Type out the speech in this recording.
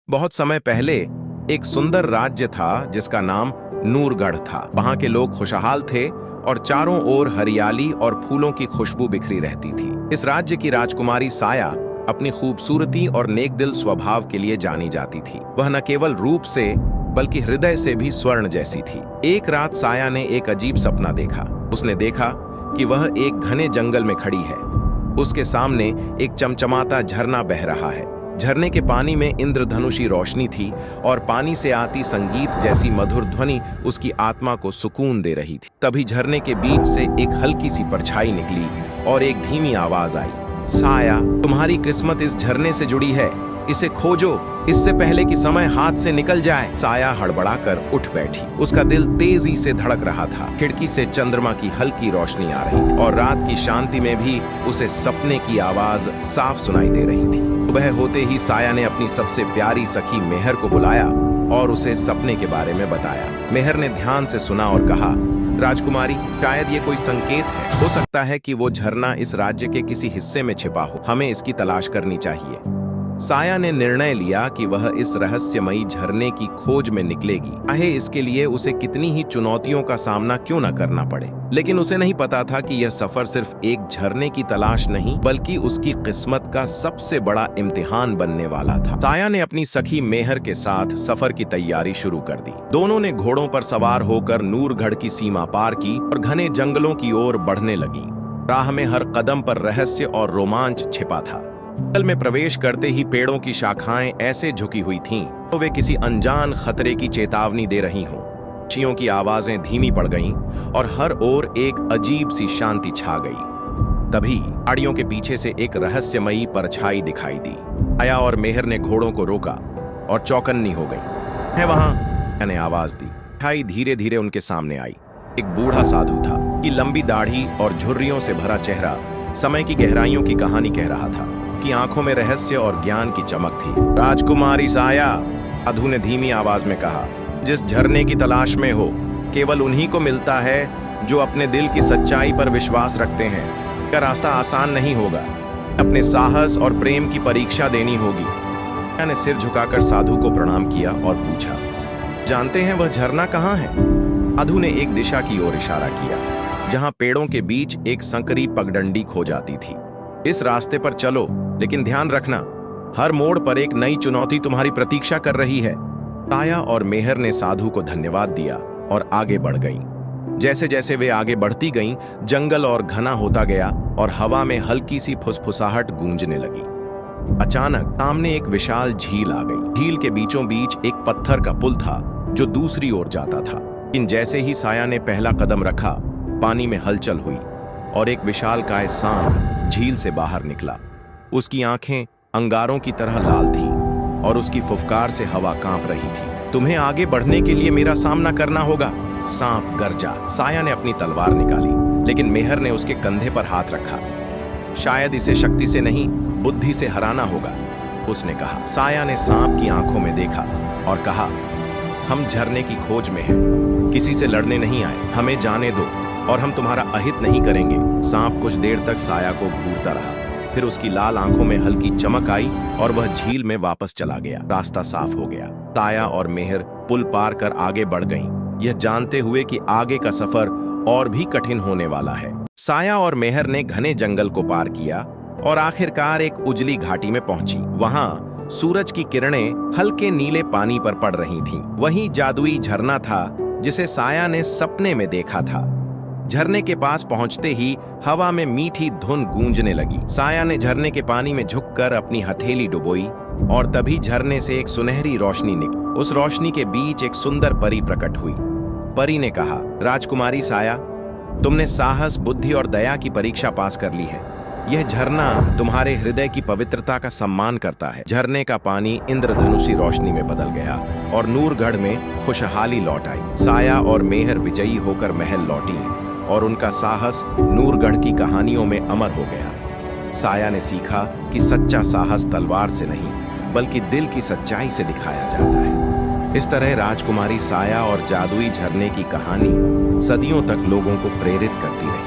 बहुत समय पहले एक सुंदर राज्य था जिसका नाम नूरगढ़ था। वहां के लोग खुशहाल थे और चारों ओर हरियाली और फूलों की खुशबू बिखरी रहती थी। इस राज्य की राजकुमारी साया अपनी खूबसूरती और नेकदिल स्वभाव के लिए जानी जाती थी। वह न केवल रूप से बल्कि हृदय से भी स्वर्ण जैसी थी। एक रात साया ने एक अजीब सपना देखा। उसने देखा कि वह एक घने जंगल में खड़ी है। उसके सामने एक चमचमाता झरना बह रहा है। झरने के पानी में इंद्रधनुषी रोशनी थी और पानी से आती संगीत जैसी मधुर ध्वनि उसकी आत्मा को सुकून दे रही थी। तभी झरने के बीच से एक हल्की सी परछाई निकली और एक धीमी आवाज आई, साया, तुम्हारी किस्मत इस झरने से जुड़ी है, इसे खोजो, इससे पहले कि समय हाथ से निकल जाए। साया हड़बड़ाकर उठ बैठी। उसका दिल तेजी से धड़क रहा था। खिड़की से चंद्रमा की हल्की रोशनी आ रही थी और रात की शांति में भी उसे सपने की आवाज साफ सुनाई दे रही थी। सुबह होते ही साया ने अपनी सबसे प्यारी सखी मेहर को बुलाया और उसे सपने के बारे में बताया। मेहर ने ध्यान से सुना और कहा, राजकुमारी, शायद ये कोई संकेत है। हो सकता है कि वो झरना इस राज्य के किसी हिस्से में छिपा हो। हमें इसकी तलाश करनी चाहिए। साया ने निर्णय लिया कि वह इस रहस्यमयी झरने की खोज में निकलेगी, चाहे इसके लिए उसे कितनी ही चुनौतियों का सामना क्यों न करना पड़े। लेकिन उसे नहीं पता था कि यह सफर सिर्फ एक झरने की तलाश नहीं बल्कि उसकी किस्मत का सबसे बड़ा इम्तिहान बनने वाला था। साया ने अपनी सखी मेहर के साथ सफर की तैयारी शुरू कर दी। दोनों ने घोड़ों पर सवार होकर नूरगढ़ की सीमा पार की और घने जंगलों की ओर बढ़ने लगी। राह में हर कदम पर रहस्य और रोमांच छिपा था। जंगल में प्रवेश करते ही पेड़ों की शाखाएं ऐसे झुकी हुई थीं तो वे किसी अनजान खतरे की चेतावनी दे रही हों। पक्षियों की आवाजें धीमी पड़ गईं और हर ओर एक अजीब सी शांति छा गई। तभी पहाड़ियों के पीछे से एक रहस्यमयी परछाई दिखाई दी। आया और मेहर ने घोड़ों को रोका और चौकन्नी हो गई। है वहां, मैंने आवाज दी। परछाई धीरे धीरे उनके सामने आई। एक बूढ़ा साधु था कि लंबी दाढ़ी और झुर्रियों से भरा चेहरा समय की गहराइयों की कहानी कह रहा था। की आंखों में रहस्य और ज्ञान की चमक थी। राजकुमारी साया, साधु ने धीमी आवाज में कहा, जिस झरने की तलाश में हो केवल उन्हीं को मिलता है जो अपने दिल की सच्चाई पर विश्वास रखते हैं। यह रास्ता आसान नहीं होगा। अपने साहस और प्रेम की परीक्षा देनी होगी। मैंने सिर झुकाकर साधु को प्रणाम किया और पूछा, जानते हैं वह झरना कहाँ है? साधु ने एक दिशा की ओर इशारा किया जहां पेड़ों के बीच एक संकरी पगडंडी खो जाती थी। इस रास्ते पर चलो, लेकिन ध्यान रखना, हर मोड़ पर एक नई चुनौती तुम्हारी प्रतीक्षा कर रही है। साया और मेहर ने साधु को धन्यवाद दिया और आगे बढ़ गईं। जैसे जैसे वे आगे बढ़ती गईं, जंगल और घना होता गया और हवा में हल्की सी फुसफुसाहट गूंजने लगी। अचानक सामने एक विशाल झील आ गई। झील के बीचों बीच एक पत्थर का पुल था जो दूसरी ओर जाता था। लेकिन जैसे ही साया ने पहला कदम रखा, पानी में हलचल हुई और एक विशालकाय सांप झील से बाहर निकला। उसकी आंखें अंगारों की तरह लाल थीं और उसकी फुफकार से हवा कांप रही थी। तुम्हें आगे बढ़ने के लिए मेरा सामना करना होगा, सांप गरजा। साया ने अपनी तलवार निकाली, लेकिन मेहर ने उसके कंधे पर हाथ रखा। शायद इसे शक्ति से नहीं, बुद्धि से हराना होगा, उसने कहा। साया ने सांप की आंखों में देखा और कहा, हम झरने की खोज में हैं, किसी से लड़ने नहीं आए, हमें जाने दो और हम तुम्हारा अहित नहीं करेंगे। सांप कुछ देर तक साया को घूरता रहा, फिर उसकी लाल आंखों में हल्की चमक आई और वह झील में वापस चला गया। रास्ता साफ हो गया। साया और मेहर पुल पार कर आगे बढ़ गईं, यह जानते हुए कि आगे का सफर और भी कठिन होने वाला है। साया और मेहर ने घने जंगल को पार किया और आखिरकार एक उजली घाटी में पहुंची। वहां सूरज की किरणें हल्के नीले पानी पर पड़ रही थीं। वहीं जादुई झरना था जिसे साया ने सपने में देखा था। झरने के पास पहुंचते ही हवा में मीठी धुन गूंजने लगी। साया ने झरने के पानी में झुककर अपनी हथेली डुबोई और तभी झरने से एक सुनहरी रोशनी निकली। उस रोशनी के बीच एक सुंदर परी प्रकट हुई। परी ने कहा, राजकुमारी साया, तुमने साहस, बुद्धि और दया की परीक्षा पास कर ली है। यह झरना तुम्हारे हृदय की पवित्रता का सम्मान करता है। झरने का पानी इंद्रधनुषी रोशनी में बदल गया और नूरगढ़ में खुशहाली लौट आई। साया और मेहर विजयी होकर महल लौटी और उनका साहस नूरगढ़ की कहानियों में अमर हो गया। साया ने सीखा कि सच्चा साहस तलवार से नहीं बल्कि दिल की सच्चाई से दिखाया जाता है। इस तरह राजकुमारी साया और जादुई झरने की कहानी सदियों तक लोगों को प्रेरित करती रही।